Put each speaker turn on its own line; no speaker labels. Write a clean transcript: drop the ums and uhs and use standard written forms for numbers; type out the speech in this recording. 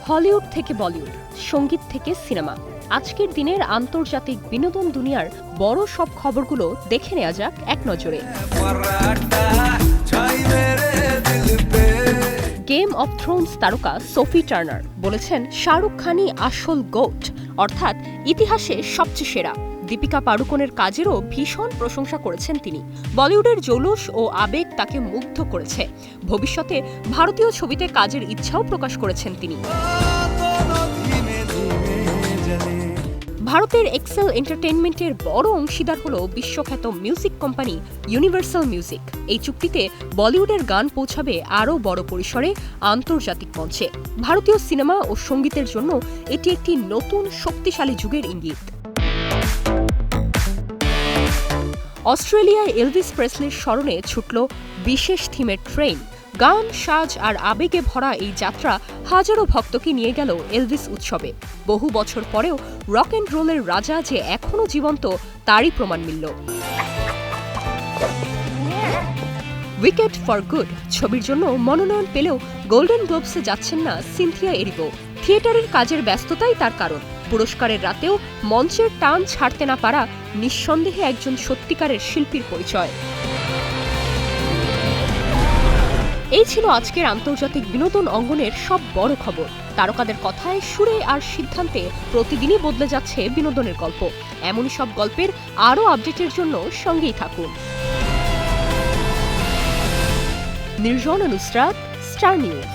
Hollywood থেকে বলিউড, সঙ্গীত থেকে সিনেমা, আজকের দিনের আন্তর্জাতিক বিনোদন দুনিয়ার বড় সব খবরগুলো দেখে নেওয়া যাক এক নজরে। গেম অব থ্রোনস তারকা সোফি টার্নার বলেছেন শাহরুখ খানই আসল গোট, অর্থাৎ ইতিহাসে সবচেয়ে সেরা। দীপিকা পাড়ুকোনের কাজেরও ভীষণ প্রশংসা করেছেন তিনি। বলিউডের জৌলুস ও আবেগ তাকে মুগ্ধ করেছে। ভবিষ্যতে ভারতীয় ছবিতে কাজের ইচ্ছাও প্রকাশ করেছেন তিনি। ভারতের এক্সেল এন্টারটেইনমেন্টের বড় অংশীদার হল বিশ্বখ্যাত মিউজিক কোম্পানি ইউনিভার্সাল মিউজিক। এই চুক্তিতে বলিউডের গান পৌঁছাবে আরও বড় পরিসরে আন্তর্জাতিক মঞ্চে। ভারতীয় সিনেমা ও সঙ্গীতের জন্য এটি একটি নতুন শক্তিশালী যুগের ইঙ্গিত। অস্ট্রেলিয়ায় এলভিস প্রেসলির স্মরণে ছুটল বিশেষ থিমের ট্রেন। গান, সাজ আর আবেগে ভরা এই যাত্রা হাজারো ভক্তকে নিয়ে গেল এলভিস উৎসবে। বহু বছর পরেও রক অ্যান্ড রোলের রাজা যে এখনও জীবন্ত, তারই প্রমাণ মিলল। উইকেট ফর গুড ছবির জন্য মনোনয়ন পেলেও গোল্ডেন গ্লোবসে যাচ্ছেন না সিনথিয়া এরিগো। থিয়েটারের কাজের ব্যস্ততাই তার কারণ। পুরস্কারের রাতেও মঞ্চের টান ছাড়তে না পারা নিঃসন্দেহে একজন সত্যিকারের শিল্পীর পরিচয়। এই ছিল আজকের আন্তর্জাতিক বিনোদন অঙ্গনের সব বড় খবর। তারকাদের কথায়, সুরে আর সিদ্ধান্তে প্রতিদিনই বদলে যাচ্ছে বিনোদনের গল্প। এমনই সব গল্পের আরও আপডেটের জন্য সঙ্গেই থাকুন। নির্জন নুসরাত, স্টার নিউজ।